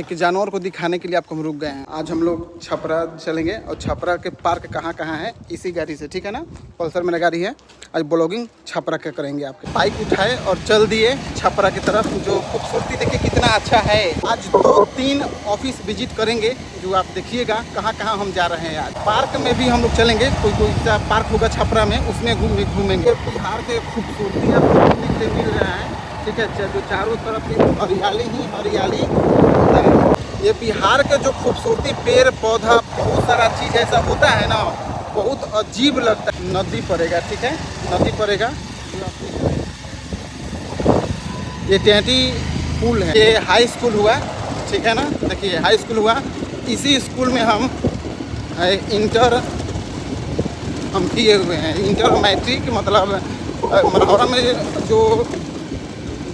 एक जानवर को दिखाने के लिए आपको हम रुक गए हैं। आज हम लोग छपरा चलेंगे और छपरा के पार्क कहाँ कहाँ है इसी गाड़ी से, ठीक है ना। पल्सर मेरा गाड़ी है। आज ब्लॉगिंग छपरा का करेंगे। आपके बाइक उठाए और चल दिए छपरा की तरफ। जो खूबसूरती देखिए कितना अच्छा है। आज 2-3 ऑफिस विजिट करेंगे जो आप देखिएगा कहाँ कहाँ हम जा रहे हैं। आज पार्क में भी हम लोग चलेंगे। कोई सा पार्क होगा छपरा में, उसमें घूमेंगे। बिहार के खूबसूरती आपको देखने के लिए मिल रहा है, ठीक है। जो चारों तरफ हरियाली ही हरियाली होता है। ये बिहार के जो खूबसूरती पेड़ पौधा बहुत सारा चीज़ ऐसा होता है ना, बहुत अजीब लगता है। नदी पड़ेगा, ठीक है, नदी पड़ेगा। ये टेंटी पुल है। ये हाई स्कूल हुआ, ठीक है ना। देखिए हाई स्कूल हुआ। इसी स्कूल में हम इंटर हम किए हुए हैं। इंटर मैट्रिक मतलब मनौरा में जो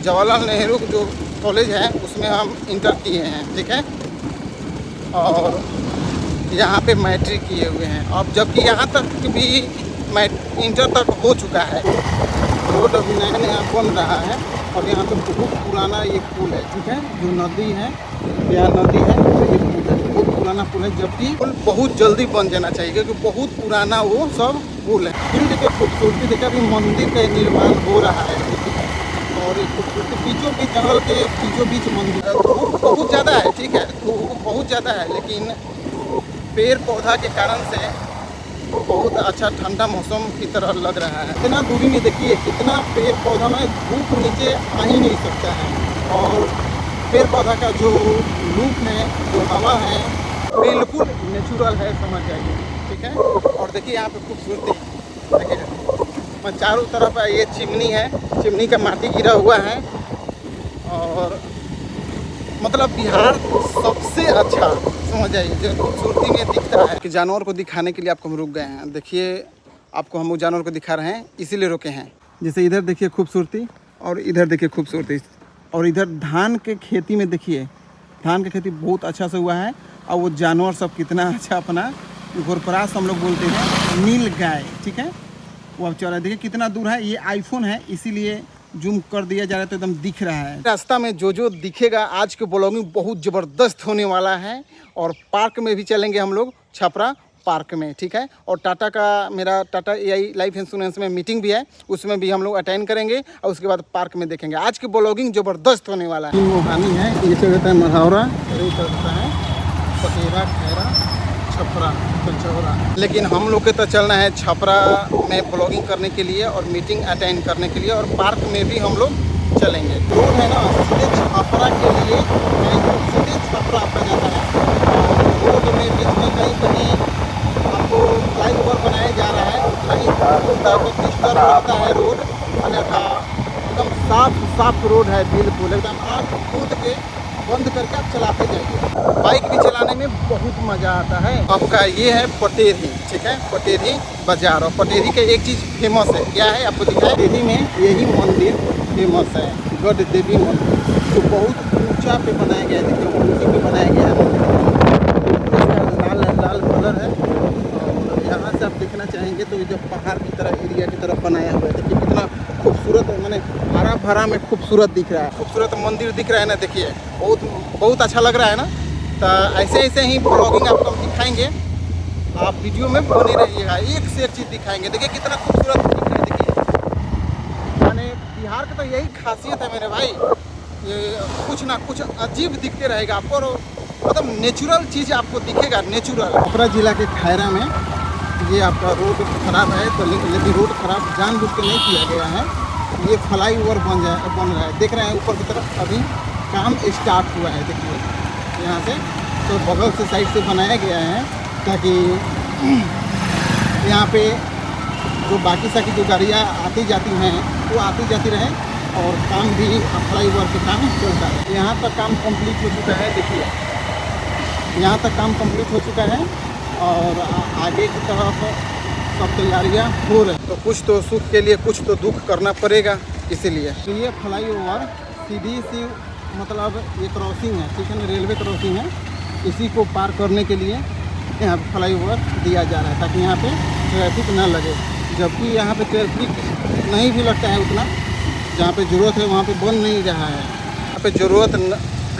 जवाहरलाल नेहरू जो कॉलेज है उसमें हम इंटर किए हैं, ठीक है। और यहाँ पे मैट्रिक किए हुए हैं। अब जबकि यहाँ तक भी इंटर तक हो चुका है। रोड अभी नया नया बन रहा है और यहाँ पे बहुत पुराना ये पुल है, ठीक है। जो नदी है, यहाँ नदी है, तो ये पुल है, बहुत पुराना पुल है। जबकि पुल बहुत जल्दी बन जाना चाहिए क्योंकि बहुत पुराना वो सब पुल है। फील्ड के खूबसूरती देखा अभी मंदिर का निर्माण हो रहा है और बीचों बीच जंगल के बीचों बीच मंदिर बहुत ज़्यादा है, ठीक है। बहुत ज़्यादा है लेकिन पेड़ पौधा के कारण से बहुत अच्छा ठंडा मौसम की तरह लग रहा है। इतना दूरी में देखिए कितना पेड़ पौधा में धूप नीचे आ ही नहीं सकता है। और पेड़ पौधा का जो लुक है, जो हवा है, बिल्कुल नेचुरल है, समझ जाइए, ठीक है। और देखिए यहाँ पे खूबसूरती देखिए चारों तरफ ये चिमनी है, चिमनी का माटी गिरा हुआ है। और मतलब बिहार सबसे अच्छा समझ आइए जो खूबसूरती में दिखता है। कि जानवर को दिखाने के लिए आपको हम रुक गए हैं। देखिए आपको हम वो जानवर को दिखा रहे हैं, इसीलिए रुके हैं। जैसे इधर देखिए खूबसूरती और इधर देखिए खूबसूरती। और इधर धान के खेती में देखिए, धान की खेती बहुत अच्छा से हुआ है। और वो जानवर सब कितना अच्छा अपना घोरपरास हम लोग बोलते हैं, नील गाय, ठीक है, वो अब चल रहा है। देखिए कितना दूर है। ये आईफोन है इसीलिए जूम कर दिया जा रहा है तो एकदम दिख रहा है। रास्ता में जो दिखेगा आज के ब्लॉगिंग बहुत ज़बरदस्त होने वाला है। और पार्क में भी चलेंगे हम लोग, छपरा पार्क में, ठीक है। और टाटा का मेरा टाटा AI लाइफ इंश्योरेंस में मीटिंग भी है, उसमें भी हम लोग अटेंड करेंगे और उसके बाद पार्क में देखेंगे। आज की ब्लॉगिंग ज़बरदस्त होने वाला है। मोहानी है, ये चलता है मढ़ौरा, ये चलता है पटेरा, खैरा, छपरा, पंचौरा। लेकिन हम लोग के तो चलना है छपरा में ब्लॉगिंग करने के लिए और मीटिंग अटेंड करने के लिए। और पार्क में भी हम लोग चलेंगे। रोड है ना सीधे छपरा के लिए, सीधे छपरा आपका जाता है। रोड में बीच में कहीं कहीं आपको फ्लाईओवर बनाया जा रहा है, कहीं डिस्टर्ब होता है रोड। एकदम साफ रोड है, बिल्कुल एकदम आँख कूद के बंद करके आप चलाते जाइए। बाइक भी चलाने में बहुत मज़ा आता है। आपका ये है पटेरी, ठीक है, पटेरी बाजार। और पटेरी के एक चीज़ फेमस है, क्या है आपको दिखाए। पटेरी में यही मंदिर फेमस है, गढ़ देवी मंदिर, जो बहुत ऊंचा पे बनाया गया है। देखिए ऊंचे पे बनाया गया है, लाल कलर है। और यहाँ से आप देखना चाहेंगे तो ये जो पहाड़ की तरह एरिया की तरफ बनाया हुआ है। देखिए कितना खूबसूरत है, मैंने हरा भरा में खूबसूरत दिख रहा है, खूबसूरत मंदिर दिख रहा है ना। देखिए बहुत अच्छा लग रहा है ना। तो ऐसे ही ब्लॉगिंग आपको हम दिखाएंगे, आप वीडियो में बने रहिएगा, एक से एक चीज़ दिखाएंगे। देखिए कितना खूबसूरत दिख रहा है। देखिए माने बिहार का तो यही खासियत है मेरे भाई, ये कुछ ना कुछ अजीब दिखते रहेगा आपको। और मतलब नेचुरल चीज़ आपको दिखेगा, नेचुरल। छपरा जिला के खैरा में ये आपका रोड खराब है, तो लेकिन रोड खराब जानबूझ के नहीं किया गया है। ये फ्लाईओवर बन रहा है, देख रहे हैं ऊपर की तरफ अभी काम स्टार्ट हुआ है। देखिए यहाँ से तो बगल से साइड से बनाया गया है ताकि यहाँ पे जो बाकी साकी जो गाड़ियाँ आती जाती हैं वो आती जाती रहे और काम भी फ्लाईओवर के काम चलता है। यहाँ तक काम कंप्लीट हो चुका है। देखिए यहाँ तक काम कंप्लीट हो चुका है और आगे की तरफ सब तैयारियाँ हो रही। तो कुछ तो सुख के लिए कुछ तो दुख करना पड़ेगा, इसीलिए ये फ्लाईओवर सीधी सी मतलब ये क्रॉसिंग है, ठीक है ना, रेलवे क्रॉसिंग है। इसी को पार करने के लिए यहाँ पे फ्लाईओवर दिया जा रहा है ताकि यहाँ पे ट्रैफिक ना लगे। जबकि यहाँ पे ट्रैफिक नहीं भी लगता है उतना, जहाँ पे ज़रूरत है वहाँ पे बन नहीं रहा है। यहाँ पे ज़रूरत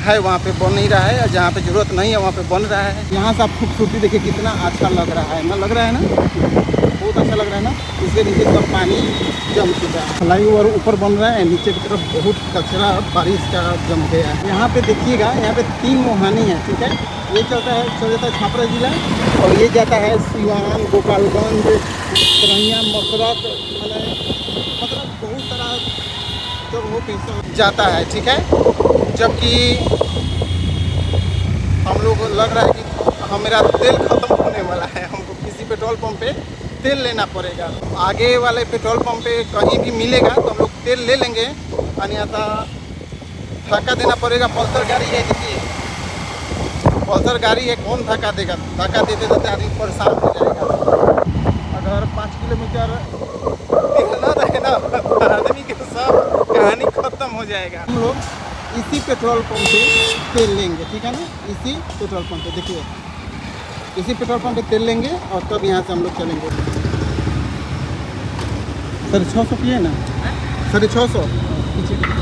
है वहाँ पे बन नहीं रहा है, और जहाँ पे ज़रूरत नहीं है वहाँ पे बन रहा है। यहाँ से आप खूबसूरती देखिए कितना अच्छा लग रहा है ना, लग रहा है ना, बहुत अच्छा लग रहा है ना। इसके नीचे सब पानी जम चुका है, फ्लाईओवर ऊपर बन रहा है, नीचे की तरफ बहुत कचरा बारिश का जम गया है। यहाँ पे देखिएगा, यहाँ पे 3 मुहानी है, ठीक है। ये चल जाता है छपरा जिला, और ये जाता है सिवान, गोपालगंज, तरैया, मसरत, मतलब बहुत सारा जगहों पे जाता है, ठीक है। जबकि हम लोग लग रहा है कि मेरा तेल ख़त्म होने वाला है, हमको किसी पेट्रोल पंप पे तेल लेना पड़ेगा। आगे वाले पेट्रोल पंप पे कहीं भी मिलेगा तो हम लोग तेल ले लेंगे, अन्यथा धक्का देना पड़ेगा। पल्सर गाड़ी है, देखिए पल्सर गाड़ी है, कौन धक्का देगा? धक्का देते देते आदमी परेशान हो जाएगा। अगर 5 किलोमीटर निकलना रहे ना, आदमी के सब कहानी ख़त्म हो जाएगा। हम लोग इसी पेट्रोल पंप पे तेल लेंगे, ठीक है ना। इसी पेट्रोल पंप पे देखिए, इसी पेट्रोल पंप पे तेल लेंगे और तब यहाँ से हम लोग चलेंगे। 650 की है ना, 650 पीछे।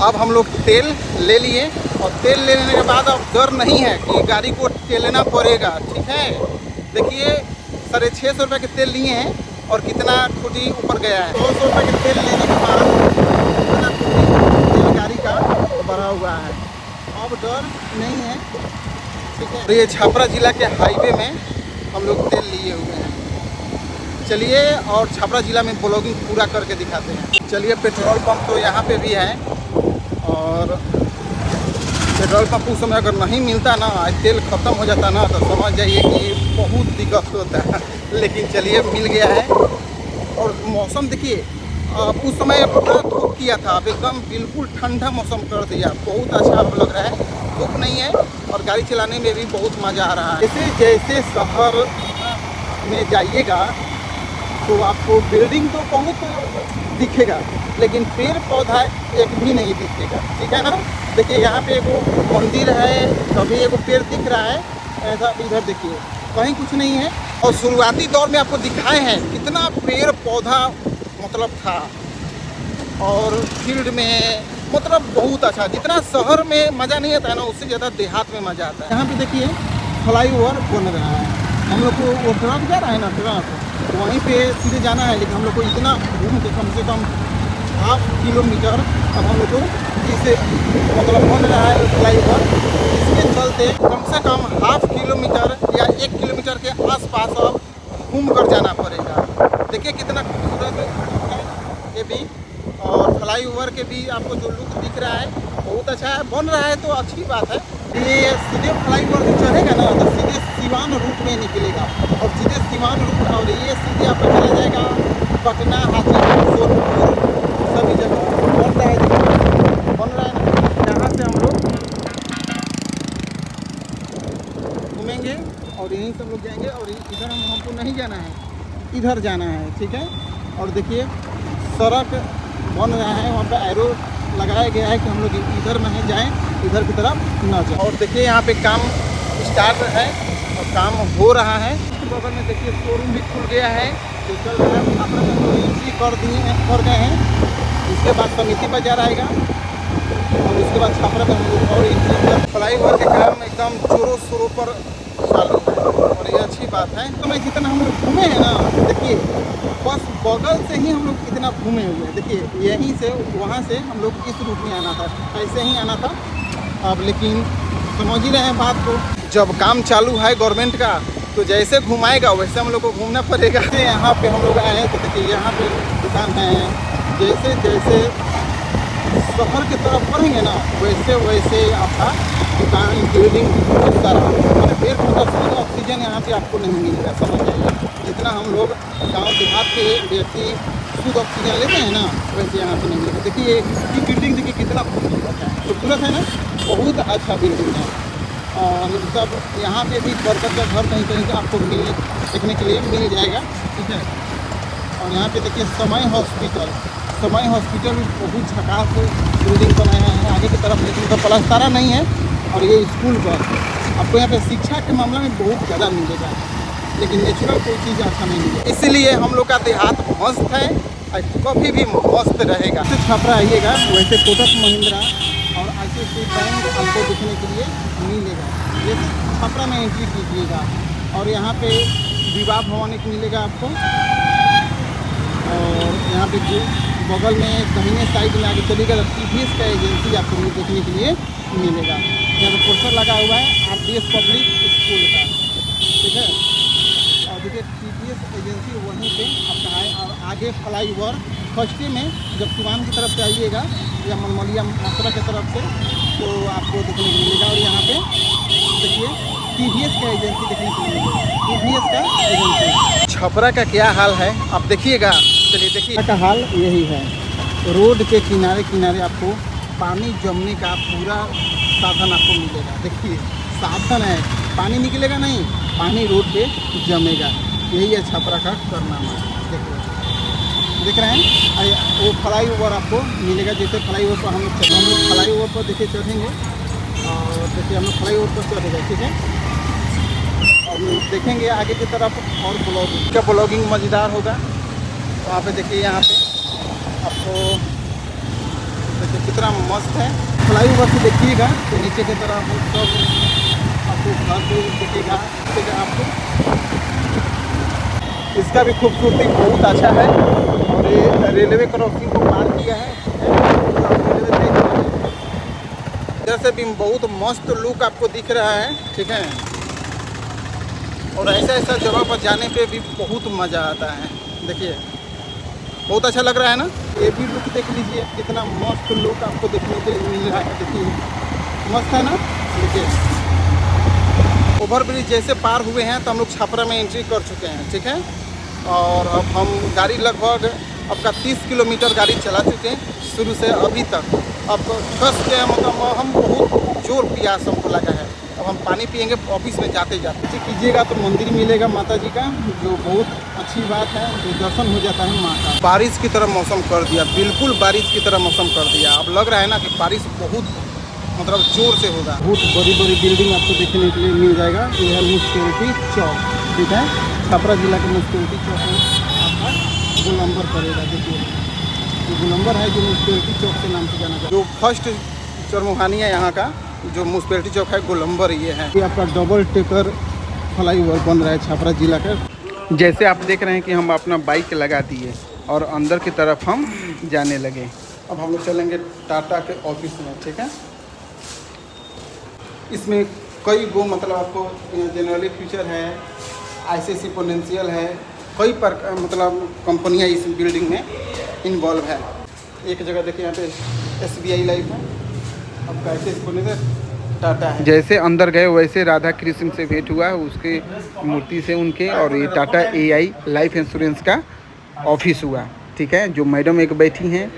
अब हम लोग तेल ले लिए, और तेल ले लेने के बाद अब डर नहीं है कि गाड़ी को तेलना पड़ेगा, ठीक है। देखिए 650 रुपये के तेल लिए हैं और कितना खुदी ऊपर गया है। 200 रुपये के तेल लेने के बाद कितना खुदी तेल गाड़ी का बढ़ा हुआ है। अब डर नहीं है, ठीक है। तो ये छपरा जिला के हाईवे में हम लोग तेल लिए हुए हैं। चलिए और छपरा जिला में ब्लॉगिंग पूरा करके दिखाते हैं। चलिए, पेट्रोल पंप तो यहाँ पे भी है, और पेट्रोल पंप उस समय अगर नहीं मिलता ना, तेल ख़त्म हो जाता ना, तो समझ जाइए कि बहुत दिक्कत होता है। लेकिन चलिए मिल गया है। और मौसम देखिए, उस समय पूरा धूप किया था, अब एकदम बिल्कुल ठंडा मौसम कर दिया, बहुत अच्छा लग रहा है। धूप नहीं है और गाड़ी चलाने में भी बहुत मज़ा आ रहा है। जैसे जैसे शहर में जाइएगा तो आपको बिल्डिंग तो बहुत दिखेगा, लेकिन पेड़ पौधा एक भी नहीं दिखेगा, ठीक है ना। देखिए यहाँ पे एगो मंदिर है, कभी एगो पेड़ दिख रहा है, ऐसा इधर देखिए कहीं कुछ नहीं है। और शुरुआती दौर में आपको दिखाए हैं कितना पेड़ पौधा मतलब था, और फील्ड में मतलब बहुत अच्छा। जितना शहर में मज़ा नहीं आता है ना, उससे ज़्यादा देहात में मज़ा आता है। यहाँ पे देखिए फ्लाईओवर बन रहा है, हम लोग को वो ट्रक जा रहा है ना, ट्रक वहीं पे सीधे जाना है, लेकिन हम लोग को इतना घूम के कम से कम 1/2 किलोमीटर अब हम लोग को इसे मतलब बन रहा है फ्लाईओवर, इसके चलते कम से कम 1/2 किलोमीटर या 1 किलोमीटर के आसपास अब घूम कर जाना पड़ेगा। देखिए कितना खूबसूरत है ये भी, और फ्लाईओवर के भी आपको जो लुक दिख रहा है बहुत अच्छा है, बन रहा है तो अच्छी बात है। ये सीधे फ्लाईओवर जो चढ़ेगा ना, तो सीधे सिवान रूट में निकलेगा, और सीधे सिवान रूट, और ये सीधे आपका चला जाएगा पटना, हाजीपुर, सोनपुर, सभी जगह बन रहा है, बन रहा है ना। यहाँ से हम लोग घूमेंगे और यहीं से हम लोग जाएंगे, और इधर हमको नहीं जाना है, इधर जाना है, ठीक है। और देखिए सड़क बन रहा है, वहाँ पर एरो लगाया गया है कि हम लोग इधर नहीं जाएं, इधर की तरफ न जाएं। और देखिए यहाँ पे काम स्टार्ट है और काम हो रहा है। बगल में देखिए शोरूम भी खुल गया है, जो चल रहा है। अपना एंट्री कर गए हैं, इसके बाद समिति बाजार आएगा, और उसके बाद छपरा में हम लोग और एंट्री। फ्लाईओवर के काम एकदम जोरों शोरों पर चालू है, और ये अच्छी बात है। तो मैं जितना हम लोग घूमे हैं ना, देखिए बस बगल से ही हम लोग इतना घूमे हुए हैं। देखिए यहीं से वहाँ से हम लोग इस रूट में आना था, ऐसे ही आना था। अब लेकिन समझ ही रहे हैं बात को, जब काम चालू है गवर्नमेंट का, तो जैसे घुमाएगा वैसे हम लोग को घूमना पड़ेगा। यहाँ पे हम लोग आए हैं, तो देखिए यहाँ पे दुकान है। जैसे जैसे शहर की तरफ बढ़ेंगे ना, वैसे वैसे आपका दुकान, बिल्डिंग सारा, और पेड़ पौधा, शुद्ध ऑक्सीजन यहाँ पे आपको नहीं मिलेगा, समझ जाइए। जितना हम लोग गांव देहात के व्यक्ति शुद्ध ऑक्सीजन लेते हैं ना, वैसे यहाँ पे नहीं मिलेगा। देखिए ये बिल्डिंग देखिए कितना खूबसूरत है ना, बहुत अच्छा बिल्डिंग है। और सब यहाँ पे भी करकट का घर कहीं कहीं आपको देखने के लिए मिल जाएगा, ठीक है। और यहाँ पे देखिए समय हॉस्पिटल, समय हॉस्पिटल भी बहुत झकास बिल्डिंग बनाया है आगे की तरफ, लेकिन तो पलस्तरा नहीं है। और ये स्कूल पर आपको यहाँ पे शिक्षा के मामला में बहुत ज़्यादा मिलेगा, लेकिन नेचुरल कोई चीज़ अच्छा नहीं मिलेगा। इसीलिए हम लोग का देहात मस्त है और कभी भी मस्त रहेगा। जैसे छपरा आइएगा वैसे कोटक महिंद्रा और ICICI बैंक आपको देखने के लिए मिलेगा। ये छपरा में एंट्री कीजिएगा और यहाँ पे विवाह भवन एक मिलेगा आपको, और यहाँ पे जो बगल में दाहिने साइड में आगे चलिएगा तो TVS का एजेंसी आपको देखने के लिए मिलेगा। यहाँ पे पोस्टर लगा हुआ है RDS पब्लिक स्कूल का, ठीक है। और देखिए TVS एजेंसी वहीं पे आपका है। और आगे फ्लाईओवर फर्स्टे में जब सिवान की तरफ से आइएगा या मनमलिया मात्रा की तरफ से तो आपको देखने को मिलेगा। और यहाँ पे देखिए TVS का एजेंसी देखने को मिलेगा, TVS का एजेंसी। छपरा का क्या हाल है आप देखिएगा, चलिए देखिए का हाल यही है। रोड के किनारे किनारे आपको पानी जमने का पूरा साधन आपको मिलेगा। देखिए साधन है, पानी निकलेगा नहीं, पानी रोड पे जमेगा। यही है छपरा का कारनामा। देखो देख रहे हैं वो फ्लाईओवर आपको मिलेगा। जैसे फ्लाईओवर पर हम लोग फ्लाईओवर पर देखिए चढ़ेंगे और देखिए हम लोग फ्लाईओवर पर चढ़ेंगे, ठीक है। और देखेंगे आगे की तरफ और ब्लॉगिंग का ब्लॉगिंग मज़ेदार होगा। तो आप देखिए यहाँ पे आपको देखिए कितना मस्त है। फ्लाईओवर से देखिएगा तो नीचे की तरफ सब आपको घर पे दिखेगा आपको। इसका भी खूबसूरती बहुत अच्छा है। और ये रेलवे क्रॉसिंग को पार किया है, जैसे भी बहुत मस्त लुक आपको दिख रहा है, ठीक है। और ऐसा ऐसा जगह पर जाने पे भी बहुत मज़ा आता है। देखिए बहुत अच्छा लग रहा है ना। ये भी लुक देख लीजिए कितना मस्त लुक आपको देखने को मिल रहा है। देखिए मस्त है ना। देखिए ओवर ब्रिज जैसे पार हुए हैं तो हम लोग छपरा में एंट्री कर चुके हैं, ठीक है। और अब हम गाड़ी लगभग आपका 30 किलोमीटर गाड़ी चला चुके हैं शुरू से अभी तक। अब कस के मतलब हम बहुत जोर प्यास हमको लगा है। अब हम पानी पियेंगे ऑफिस में जाते जाते। कीजिएगा तो मंदिर मिलेगा माता जी का, जो बहुत अच्छी बात है, जो दर्शन हो जाता है माँ का। बारिश की तरह मौसम कर दिया, बिल्कुल बारिश की तरह मौसम कर दिया। अब लग रहा है ना कि बारिश बहुत मतलब जोर से होगा। बहुत बड़ी बड़ी बिल्डिंग आपको देखने के लिए मिल जाएगा। ये है म्यूनसिपैलिटी चौक, ठीक है। छपरा जिला के म्यूनसिपैलिटी चौक आपका गोलंबर पड़ेगा। देखिए ये गोलंबर है जो म्यूनसिपैलिटी चौक के नाम से जाना जाता है। जो फर्स्ट चरमोहानी है यहाँ का, जो म्यूनसिपैलिटी चौक है गोलंबर ये है। ये आपका डबल टेकर फ्लाईओवर बन रहा है छपरा जिला का। जैसे आप देख रहे हैं कि हम अपना बाइक लगा दिए और अंदर की तरफ हम जाने लगे। अब हम लोग चलेंगे टाटा के ऑफिस में, ठीक है। इसमें कई गो मतलब आपको जनरली फ्यूचर है, ICICI पोटेंशियल है, कई मतलब कंपनियां इस बिल्डिंग में इन्वॉल्व है। एक जगह देखिए यहाँ पे SBI लाइफ है, आपका ICICI पोटेंशियल टाटा है। जैसे अंदर गए वैसे राधा कृष्ण से भेंट हुआ है उसके मूर्ति से उनके। और ये टाटा AI लाइफ इंश्योरेंस का ऑफिस हुआ, ठीक है। जो मैडम एक बैठी हैं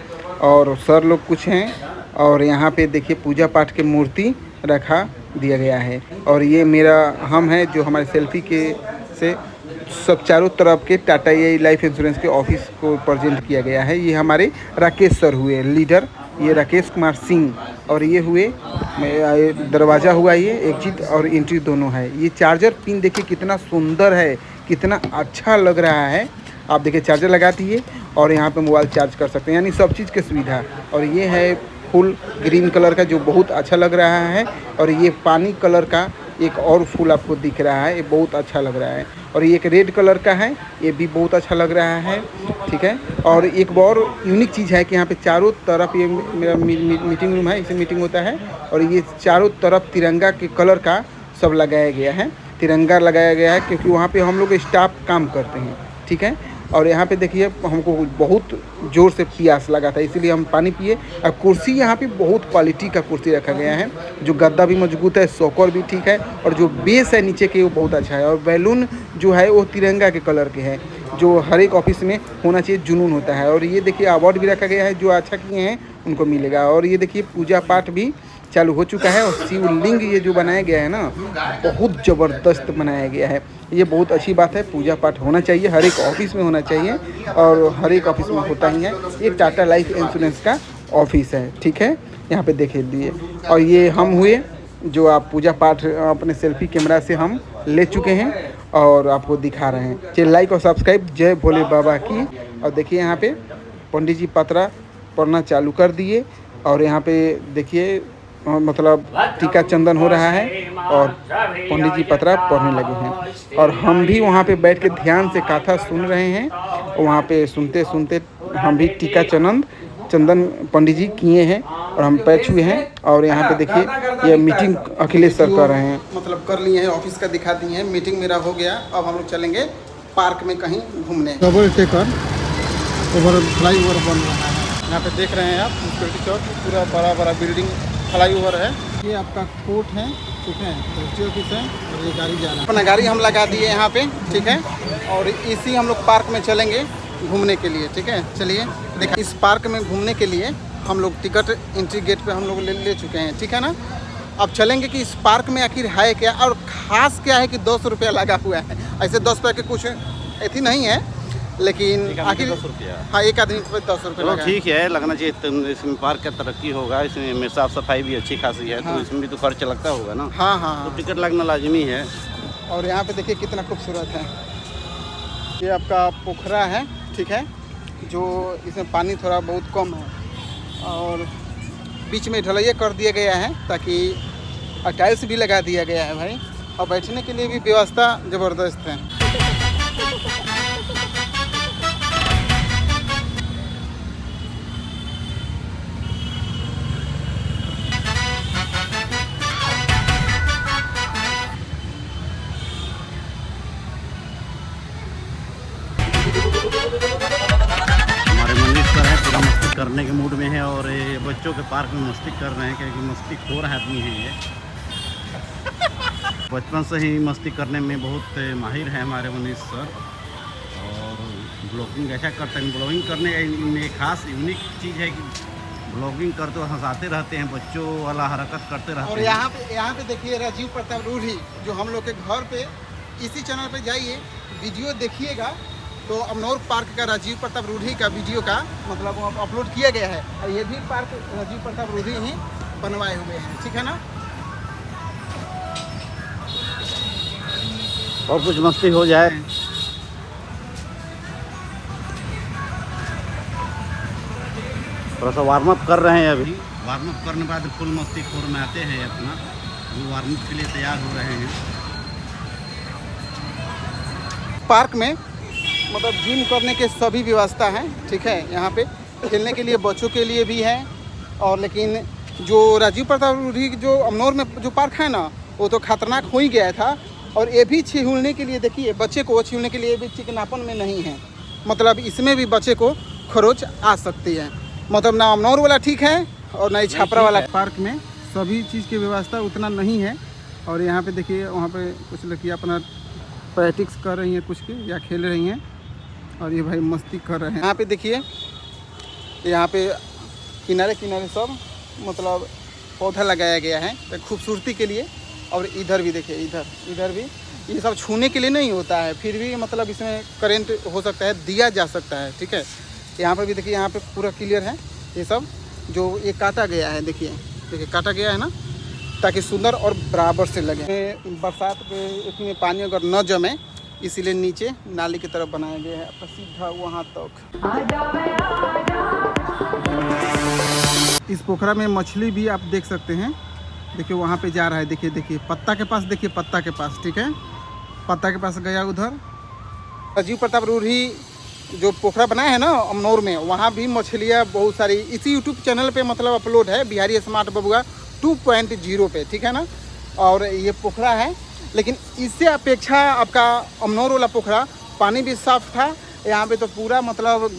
और सर लोग कुछ हैं। और यहाँ पे देखिए पूजा पाठ के मूर्ति रखा दिया गया है। और ये मेरा हम है जो हमारे सेल्फी के से सब चारों तरफ के टाटा AI लाइफ इंश्योरेंस के ऑफिस को प्रेजेंट किया गया है। ये हमारे राकेश सर हुए लीडर, ये राकेश कुमार सिंह। और ये हुए दरवाज़ा हुआ, ये एग्जिट और एंट्री दोनों है। ये चार्जर पिन देखिए कितना सुंदर है, कितना अच्छा लग रहा है। आप देखिए चार्जर लगा दिए और यहाँ पे मोबाइल चार्ज कर सकते हैं, यानी सब चीज़ की सुविधा। और ये है फुल ग्रीन कलर का जो बहुत अच्छा लग रहा है। और ये पानी कलर का एक और फूल आपको दिख रहा है, ये बहुत अच्छा लग रहा है। और ये एक रेड कलर का है, ये भी बहुत अच्छा लग रहा है, ठीक है। और एक और यूनिक चीज़ है कि यहाँ पे चारों तरफ ये मेरा मीटिंग रूम है, इसमें मीटिंग होता है। और ये चारों तरफ तिरंगा के कलर का सब लगाया गया है, तिरंगा लगाया गया है क्योंकि वहाँ पे हम लोग स्टाफ काम करते हैं, ठीक है। और यहाँ पे देखिए हमको बहुत ज़ोर से प्यास लगा था इसलिए हम पानी पिए। और कुर्सी यहाँ पे बहुत क्वालिटी का कुर्सी रखा गया है, जो गद्दा भी मजबूत है, सॉकर भी ठीक है। और जो बेस है नीचे के वो बहुत अच्छा है। और बैलून जो है वो तिरंगा के कलर के हैं, जो हर एक ऑफिस में होना चाहिए, जुनून होता है। और ये देखिए अवार्ड भी रखा गया है, जो अच्छा किए हैं उनको मिलेगा। और ये देखिए पूजा पाठ भी चालू हो चुका है। और शिवलिंग ये जो बनाया गया है ना, बहुत ज़बरदस्त बनाया गया है। ये बहुत अच्छी बात है। पूजा पाठ होना चाहिए, हर एक ऑफिस में होना चाहिए, और हर एक ऑफिस में होता ही है। ये टाटा लाइफ इंश्योरेंस का ऑफिस है, ठीक है, यहाँ पे देख लिए। और ये हम हुए जो आप पूजा पाठ अपने सेल्फी कैमरा से हम ले चुके हैं और आपको दिखा रहे हैं। चलिए लाइक और सब्सक्राइब। जय भोले बाबा की। और देखिए यहाँ पे पंडित जी पतरा पढ़ना चालू कर दिए, और यहाँ पे देखिए मतलब टीका चंदन हो रहा है और पंडित जी पतरा पढ़ने लगे हैं। और हम भी वहाँ पे बैठ के ध्यान से कथा सुन रहे हैं। वहाँ पे सुनते सुनते हम भी टीका चंदन पंडित जी किए हैं और हम पैर छुए हैं। और यहाँ पे देखिए ये मीटिंग अखिलेश सर कर रहे हैं, मतलब कर लिए हैं, ऑफिस का दिखा दिए हैं। मीटिंग मेरा हो गया। अब हम लोग चलेंगे पार्क में कहीं घूमने। Double taker over fly over बन रहा है। यहाँ पे देख रहे हैं आप सिक्योरिटी चौक, पूरा बड़ा बड़ा बिल्डिंग फ्लाई ओवर है। ये आपका कोर्ट है, ठीक है, रजिस्ट्री ऑफिस है। और ये गाड़ी जा रहा है, अपना गाड़ी हम लगा दिए यहाँ पे, ठीक है। और इसी हम लोग पार्क में चलेंगे घूमने के लिए, ठीक है। चलिए देखिए, इस पार्क में घूमने के लिए हम लोग टिकट एंट्री गेट पे हम लोग ले चुके हैं, ठीक है ना। अब चलेंगे कि इस पार्क में आखिर है क्या, और ख़ास क्या है कि 200 रुपया लगा हुआ है। ऐसे 10 रुपये के कुछ ऐसी नहीं है, लेकिन आखिर 10 रुपया, हाँ, एक आदमी पे 10 रुपये लगा। ठीक है, लगना चाहिए। इसमें पार्क का तरक्की होगा, इसमें साफ सफाई भी अच्छी खासी है। हाँ। तो इसमें भी तो खर्च लगता होगा ना। हाँ हाँ तो हाँ। टिकट लगना लाजमी है। और यहाँ पे देखिए कितना खूबसूरत है। ये आपका पोखरा है, ठीक है, जो इसमें पानी थोड़ा बहुत कम है। और बीच में ढलैया कर दिया गया है, ताकि टाइल्स भी लगा दिया गया है भाई। और बैठने के लिए भी व्यवस्था ज़बरदस्त है। हमारे मनीष सर है, पूरा मस्ती करने के मूड में है। और ये बच्चों के पार्क में मस्ती कर रहे हैं, क्योंकि मस्ती खोर आदमी है ये। बचपन से ही मस्ती करने में बहुत माहिर है हमारे मनीष सर। और ब्लॉगिंग ऐसा करते हैं, ब्लॉगिंग करने में खास यूनिक चीज़ है कि ब्लॉगिंग करते हुए हंसाते रहते हैं, बच्चों वाला हरकत करते रहते हैं। और यहाँ पे देखिए राजीव प्रताप रूढ़ी, जो हम लोग के घर पे, इसी चैनल पे जाइए, वीडियो देखिएगा तो अमनौर पार्क का राजीव प्रताप रूढ़ी का वीडियो का मतलब अपलोड किया गया है। और ये भी पार्क राजीव प्रताप रूढ़ी ही बनवाए हुए हैं, ठीक है ना। और कुछ मस्ती हो जाए। थोड़ा सा वार्म अप कर रहे हैं अभी। वार्म अप करने के बाद फुल मस्ती खोर में आते हैं अपना। वो वार्म अप के लिए तैयार हो रहे हैं। पार्क में मतलब जिम करने के सभी व्यवस्था है, ठीक है। यहाँ पे खेलने के लिए बच्चों के लिए भी है। और लेकिन जो राजीव प्रताप रूढ़ी जो अमनौर में जो पार्क है ना, वो तो खतरनाक हो ही गया था। और ये भी छीलने के लिए, देखिए बच्चे को छीलने के लिए भी चिकनापन में नहीं है। मतलब इसमें भी बच्चे को खरोच आ सकती है। मतलब ना अमनौर वाला ठीक है और ना ही छापरा वाला। पार्क में सभी चीज़ की व्यवस्था उतना नहीं है। और यहाँ पे देखिए, वहाँ पे कुछ लड़कियाँ अपना प्रैक्टिस कर रही हैं कुछ की, या खेल रही हैं। और ये भाई मस्ती कर रहे हैं। यहाँ पे देखिए, यहाँ पे किनारे किनारे सब मतलब पौधा लगाया गया है तो खूबसूरती के लिए। और इधर भी देखिए, इधर भी ये सब छूने के लिए नहीं होता है, फिर भी मतलब इसमें करंट हो सकता है, दिया जा सकता है, ठीक है। यहाँ पर भी देखिए, यहाँ पे पूरा क्लियर है। ये सब जो ये काटा गया है, देखिए काटा गया है ना, ताकि सुंदर और बराबर से लगे। बरसात पे इसमें पानी अगर न जमे, इसीलिए नीचे नाली की तरफ बनाया गया है, आपका सीधा वहाँ तक। इस पोखरा में मछली भी आप देख सकते हैं। देखिए वहाँ पे जा रहा है, देखिए पत्ता के पास, देखिए पत्ता के पास, ठीक है, पत्ता के पास गया उधर। राजीव प्रताप रूढ़ी जो पोखरा बनाया है ना अमनौर में, वहाँ भी मछलियाँ बहुत सारी इसी यूट्यूब चैनल पे मतलब अपलोड है, बिहारी स्मार्ट बबुआ 2.0 पे, ठीक है ना। और ये पोखरा है, लेकिन इससे अपेक्षा आपका अमनौर वाला पोखरा पानी भी साफ था। यहाँ पे तो पूरा मतलब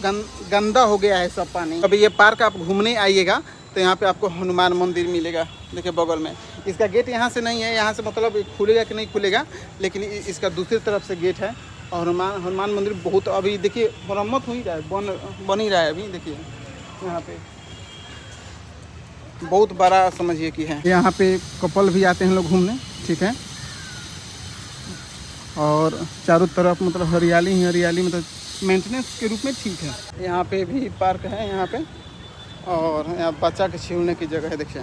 गंदा हो गया है सब पानी। अभी ये पार्क आप घूमने आइएगा तो यहाँ पे आपको हनुमान मंदिर मिलेगा, देखिए बगल में। इसका गेट यहाँ से नहीं है, यहाँ से मतलब खुलेगा कि नहीं खुलेगा, लेकिन इसका दूसरी तरफ से गेट है। और हनुमान मंदिर बहुत अभी देखिए मरम्मत हो ही रहा है, बन ही रहा है अभी। देखिए यहाँ पे बहुत बड़ा समझिए कि है। यहाँ पे कपल भी आते हैं लोग घूमने, ठीक है। और चारों तरफ मतलब हरियाली ही हरियाली, मतलब मेंटेनेंस के रूप में ठीक है। यहाँ पे भी पार्क है यहाँ पे, और यहाँ बच्चा के छीलने की जगह है, देखिए।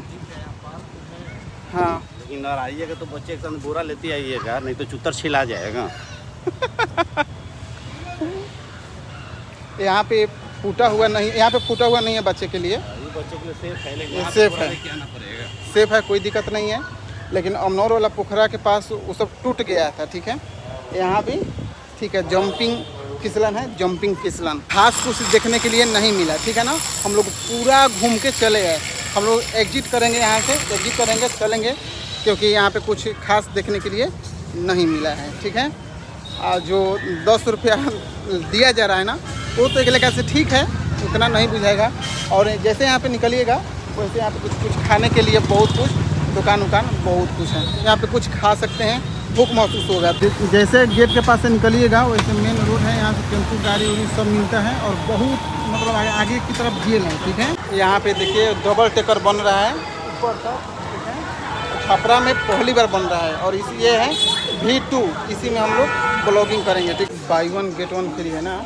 हाँ, लेकिन अगर आइएगा तो बच्चे के साथ बोरा लेते आइएगा, नहीं तो चुतर छिला जाएगा। यहाँ पे फूटा हुआ नहीं, यहाँ पे फूटा हुआ नहीं है बच्चे के लिए, बच्चे के लिए सेफ है, लेकिन सेफ है, आना पड़ेगा। सेफ है, कोई दिक्कत नहीं है। लेकिन अमनौर वाला पोखरा के पास वो सब टूट गया था, ठीक है। यहाँ भी ठीक है, जंपिंग फिसलन है, जंपिंग फिसलन। खास कुछ देखने के लिए नहीं मिला, ठीक है ना। हम लोग पूरा घूम के चले गए। हम लोग एग्जिट करेंगे यहाँ से, एग्जिट करेंगे चलेंगे, क्योंकि यहाँ पे कुछ खास देखने के लिए नहीं मिला है, ठीक है। जो 10 रुपया दिया जा रहा है ना, वो तो एक लेखा से ठीक है, उतना नहीं बुझाएगा। और जैसे यहाँ पे निकलिएगा वैसे यहाँ पे कुछ खाने के लिए बहुत कुछ दुकान बहुत कुछ है। यहाँ पे कुछ खा सकते हैं, भूख महसूस होगा। जैसे गेट के पास से निकलिएगा वैसे मेन रोड है, यहाँ से टेम्पू गाड़ी उड़ी सब मिलता है, और बहुत मतलब आगे की तरफ जेल है, ठीक है। यहाँ पे देखिए डबल टेकर बन रहा है ऊपर तक, ठीक है। छपरा में पहली बार बन रहा है, और ये है V2, इसी में हम लोग ब्लॉगिंग करेंगे, ठीक। बाई 1 गेट 1 फ्री है ना।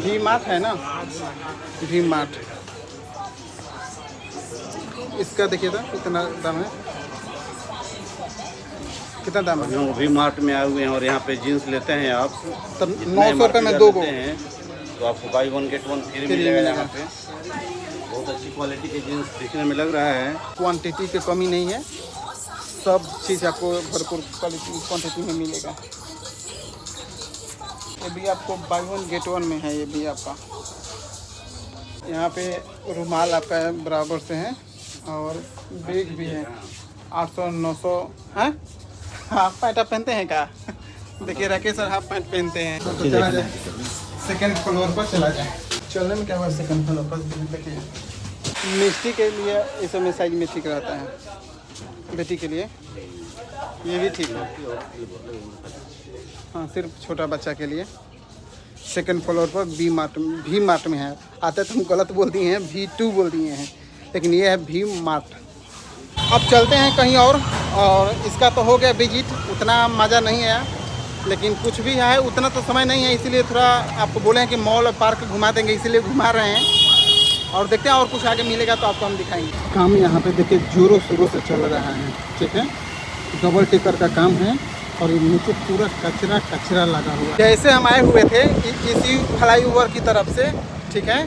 वी मार्ट है ना, वी मार्ट। इसका देखिए था कितना दाम है, कितना दाम है। वी मार्ट में आए हुए हैं, और यहाँ पे जीन्स लेते हैं आप तो 900 रुपये में 2 गो हैं, तो आपको बाई 1 गेट 1 फ्री मिलेगा। यहाँ पे बहुत अच्छी क्वालिटी के जीन्स दिखने में लग रहा है। क्वांटिटी की कमी नहीं है, सब चीज़ आपको भरपूर क्वांटिटी में मिलेगा। ये भी आपको बाई 1 गेट 1 में है, ये भी आपका। यहाँ पे रुमाल आपका बराबर से है, और बैग भी है 800-900। हाँ, हाफ पैंट आप पहनते हैं क्या? देखिए राकेश सर हाफ पैंट पहनते हैं। तो चला जाए सेकंड फ्लोर पर, चला जाए। चलने में क्या हुआ, सेकंड फ्लोर पर देखिए। मिस्टी के लिए इस समय साइज में ठीक रहता है, बेटी के लिए ये भी ठीक है। हाँ, सिर्फ छोटा बच्चा के लिए। सेकंड फ्लोर पर वी मार्ट में है। आते तो हम गलत बोल दिए हैं, V2 बोल दिए हैं, लेकिन ये है वी मार्ट। अब चलते हैं कहीं और इसका तो हो गया विजिट, उतना मज़ा नहीं आया, लेकिन कुछ भी है उतना तो समय नहीं है, इसीलिए थोड़ा आपको बोले हैं कि मॉल और पार्क घुमा देंगे, इसीलिए घुमा रहे हैं। और देखते हैं और कुछ आगे मिलेगा तो आपको हम दिखाएंगे। काम यहाँ पे देखिए जोरों शोरों से चल रहा है, ठीक है। डबल टेकर का काम है, और ये नीचे पूरा कचरा लगा हुआ है। जैसे हम आए हुए थे इसी फ्लाईओवर की तरफ से, ठीक है,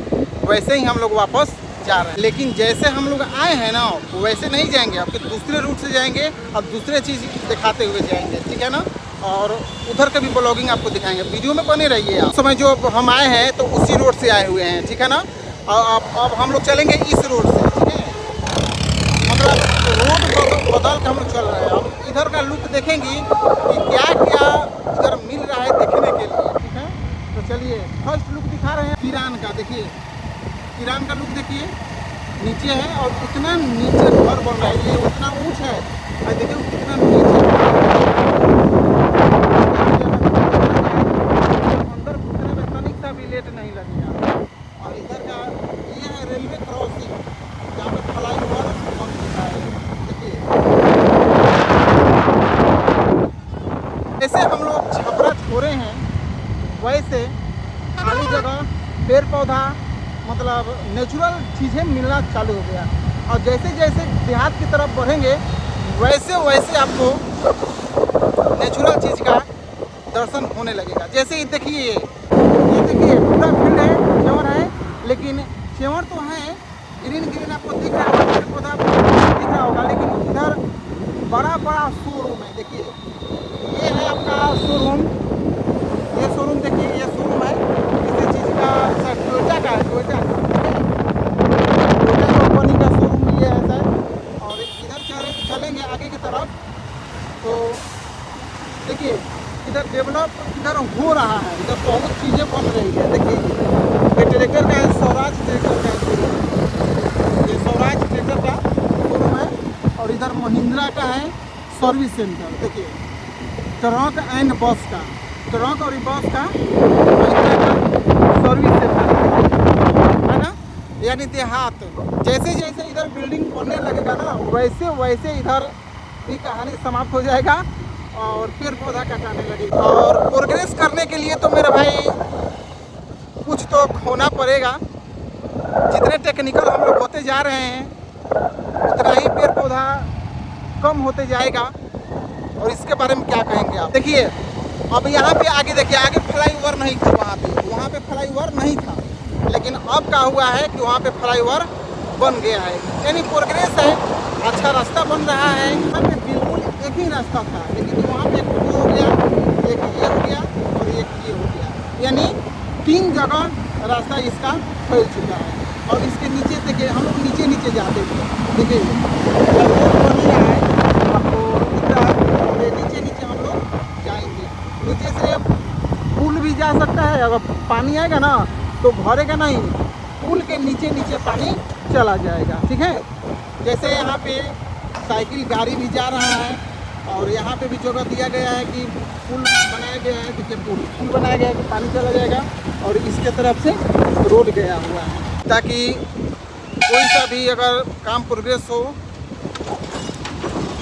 वैसे ही हम लोग वापस जा रहे हैं। लेकिन जैसे हम लोग आए हैं ना, वैसे नहीं जाएंगे, आपके दूसरे रूट से जाएंगे, अब दूसरे चीज़ दिखाते हुए जाएंगे, ठीक है ना। और उधर का भी ब्लॉगिंग आपको दिखाएंगे, वीडियो में बने रहिए आप। समय जो हम आए हैं तो उसी रोड से आए हुए हैं, ठीक है ना। अब हम लोग चलेंगे इस रोड से, ठीक है। मतलब रोड बदल के हम लोग चल रहे हैं। अब इधर का लुक देखेंगे कि क्या क्या इधर मिल रहा है देखने के लिए, ठीक है। तो चलिए फर्स्ट लुक दिखा रहे हैं ईरान का। देखिए ईरान का लुक देखिए, नीचे है और कितना नीचे घर बन रहा है, ये उतना ऊँच है, और देखिए कितना नीचे अंदर घुसने में तनिक सा भी लेट नहीं लगेगा। और इधर का ये है रेलवे क्रॉसिंग, जहाँ पर फ्लाईओवर बन चुका है, देखिए। जैसे हम लोग छपरा छोड़े हैं, वैसे खाली जगह, पेड़ पौधा, मतलब नेचुरल चीज़ें मिलना चालू हो गया। और जैसे जैसे देहात की तरफ बढ़ेंगे वैसे वैसे आपको नेचुरल चीज़ का दर्शन होने लगेगा। जैसे ये देखिए, ये देखिए पूरा फील्ड है, च्यवड़ है, लेकिन च्यवड़ तो है, ग्रीन आपको दिख रहा है, पेड़ पौधा दिख रहा होगा, लेकिन इधर बड़ा बड़ा शोरूम है। देखिए ये है आपका शोरूम, ये शोरूम देखिए, ये शोरूम है किसी चीज़ का, टोयोटा का है, टोयोटा कंपनी का शोरूम ये है सर। और इधर चलेंगे आगे की तरफ तो देखिए इधर डेवलप इधर हो रहा है, इधर बहुत चीज़ें बन रही है। देखिए ये ट्रैक्टर का है, स्वराज ट्रैक्टर का शोरूम, ये स्वराज ट्रैक्टर का शोरूम है। और इधर महिंद्रा का है सर्विस सेंटर। देखिए ट्रक एंड बस का, ट्रक और बस का महिंद्रा का सर्विस सेंटर है ना। यानी देहात। जैसे जैसे इधर बिल्डिंग बनने लगेगा ना वैसे वैसे इधर भी कहानी समाप्त हो जाएगा और पेड़ पौधा कटाने लगेगा। और प्रोग्रेस करने के लिए तो मेरे भाई कुछ तो खोना पड़ेगा। जितने टेक्निकल हम लोग होते जा रहे हैं उतना ही पेड़ पौधा कम होते जाएगा। और इसके बारे में क्या कहेंगे आप? देखिए अब यहाँ पे आगे देखिए, आगे फ्लाईओवर नहीं था, वहाँ पे फ्लाईओवर नहीं था, लेकिन अब क्या हुआ है कि वहाँ पे फ्लाईओवर बन गया है, यानी प्रोग्रेस है, अच्छा रास्ता बन रहा है। यहाँ पे बिल्कुल एक ही रास्ता था, लेकिन वहाँ पे एक वो हो गया, एक ये हो गया और एक ये हो गया, यानी 3 जगह रास्ता इसका फैल चुका है। और इसके नीचे देखिए, हम लोग नीचे नीचे जाते थे, देखिए रोड बन रहा है, आपको नीचे नीचे हम लोग जाएंगे। नीचे से पुल भी जा सकता है, अगर पानी आएगा ना तो भरेगा नहीं, पुल के नीचे नीचे पानी चला जाएगा। ठीक है, जैसे यहाँ पे साइकिल गाड़ी भी जा रहा है और यहाँ पे भी जगह दिया गया है कि पुल बनाया गया है, देखिए पुल बनाया गया है कि पानी चला जाएगा। और इसके तरफ से रोड गया हुआ है ताकि कोई सा भी अगर काम प्रोग्रेस हो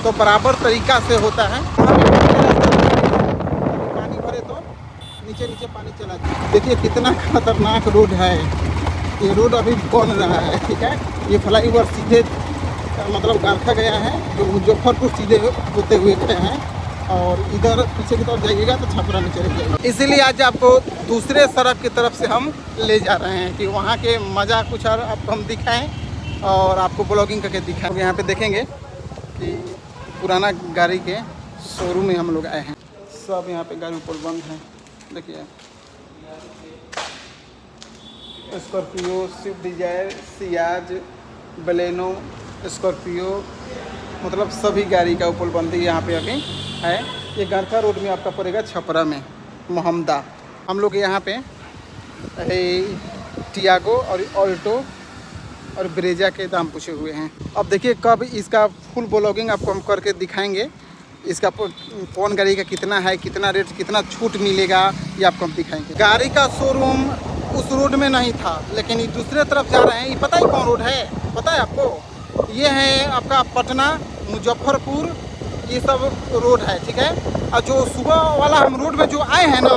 तो बराबर तरीका से होता है। पानी भरे तो नीचे नीचे पानी चला जाए। देखिए कितना खतरनाक रोड है, ये रोड अभी बन रहा है। ठीक है, ये फ्लाईओवर सीधे मतलब गारखा गया है जो मुजफ्फरपुर सीधे होते हुए गए हैं, और इधर पीछे की तरफ जाइएगा तो छपरा में चले जाएगा। इसीलिए आज आपको दूसरे सड़क की तरफ से हम ले जा रहे हैं कि वहाँ के मज़ा कुछ और आपको हम दिखाएं और आपको ब्लॉगिंग करके दिखाएं। यहाँ पे देखेंगे कि पुराना गाड़ी के शोरूम में हम लोग आए हैं। सब यहाँ पे गाड़ी ऊपर बंद है, देखिए Scorpio, Swift Dzire, Ciaz, Baleno, Scorpio, मतलब सभी गाड़ी का उपलब्धि यहाँ पे अभी है। ये गारखा रोड में आपका पड़ेगा छपरा में, मोहम्मदा। हम लोग यहाँ पे टियागो और ऑल्टो और ब्रेजा के दाम पूछे हुए हैं। अब देखिए कब इसका फुल ब्लॉगिंग आपको हम करके दिखाएंगे। इसका कौन गाड़ी का कितना है, कितना रेट, कितना छूट मिलेगा, ये आपको हम दिखाएंगे। गाड़ी का शोरूम उस रोड में नहीं था, लेकिन ये दूसरे तरफ जा रहे हैं। ये पता है कौन रोड है? पता है आपको? ये है आपका पटना, मुजफ्फरपुर, ये सब रोड है। ठीक है, और जो सुबह वाला हम रोड में जो आए हैं ना,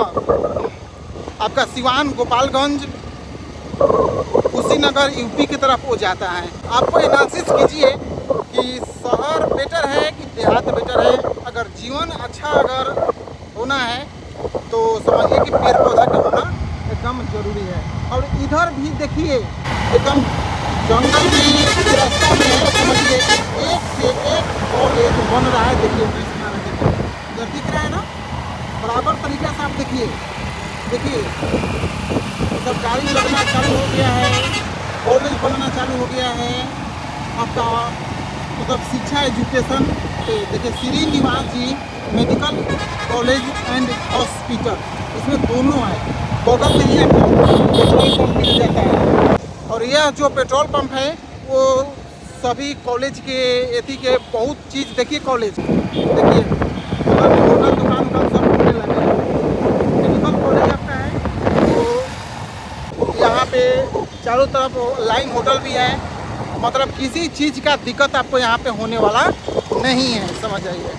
आपका सिवान, गोपालगंज, कुशीनगर, यूपी की तरफ वो जाता है। आपको एनालिसिस कीजिए कि शहर बेटर है कि देहात बेटर है। अगर जीवन अच्छा अगर होना है तो समझिए कि पेड़ पौधा का होना एकदम जरूरी है। और इधर भी देखिए एकदम जंगल की रास्ता में समझिए एक से एक कॉलेज बन रहा है। देखिए इधर दिख रहा है ना, बराबर तरीके से आप देखिए सब गाड़ी लगना चालू हो गया है, कॉलेज बनना चालू हो गया है। आपका मतलब शिक्षा एजुकेशन पे देखिए श्रीनिवास जी मेडिकल कॉलेज एंड हॉस्पिटल, इसमें दोनों है। बगल में ये पेट्रोल पंप मिल जाता है। और यह जो पेट्रोल पंप है वो सभी कॉलेज के एथी के बहुत चीज़ देखिए। कॉलेज देखिए होटल दुकान का सब खुलने लगे हैं। मेडिकल कॉलेज आपका है तो यहाँ पे चारों तरफ लाइन होटल भी है। मतलब किसी चीज़ का दिक्कत आपको यहाँ पे होने वाला नहीं है, समझ आइए।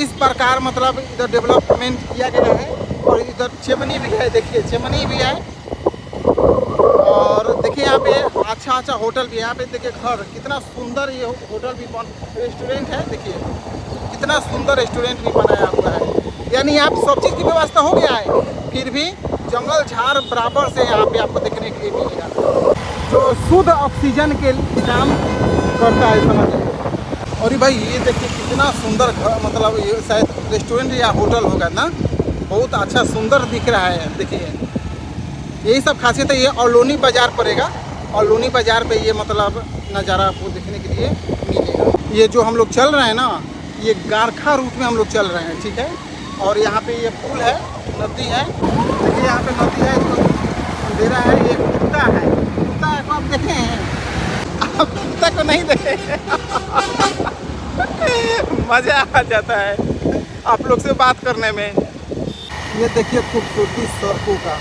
इस प्रकार मतलब इधर डेवलपमेंट किया गया है। और इधर चिमनी भी है, देखिए चिमनी भी है। और देखिए यहाँ पे अच्छा होटल भी है। यहाँ पे देखिए घर कितना सुंदर, ये होटल भी रेस्टोरेंट है। देखिए कितना सुंदर रेस्टोरेंट भी बनाया हुआ है। यानी यहाँ सब चीज़ की व्यवस्था हो गया है, फिर भी जंगल झाड़ बराबर से यहाँ पे आपको देखने के लिए मिलेगा, जो शुद्ध ऑक्सीजन के काम करता है, समझ। और भाई ये देखिए कितना सुंदर घर, मतलब ये शायद रेस्टोरेंट या होटल होगा ना, बहुत अच्छा सुंदर दिख रहा है। देखिए यही सब खासियत है। ये ऑलोनी बाज़ार पड़ेगा, ऑलोनी बाज़ार पे ये मतलब नज़ारा आपको देखने के लिए मिलेगा। ये जो हम लोग चल रहे हैं ना, ये गारखा रूट में हम लोग चल रहे हैं। ठीक है, और यहाँ पे ये पुल है, नदी है। देखिए यहाँ पे नदी है, इसको अंधेरा है। ये कुत्ता है, कुत्ता को आप देखे हैं? आप कुत्ता को नहीं देखे? मज़ा आ जाता है आप लोग से बात करने में। ये देखिए खूबसूरती सड़कों का,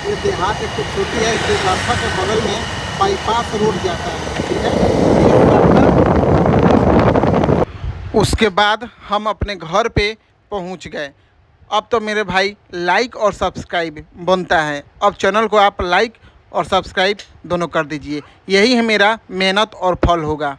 ये देहात एक खूबसूरती है। इसके रास्ता के बगल में बाईपास रोड जाता है, ठीक है। उसके बाद हम अपने घर पे पहुंच गए। अब तो मेरे भाई लाइक और सब्सक्राइब बनता है। अब चैनल को आप लाइक और सब्सक्राइब दोनों कर दीजिए, यही है मेरा मेहनत और फल होगा।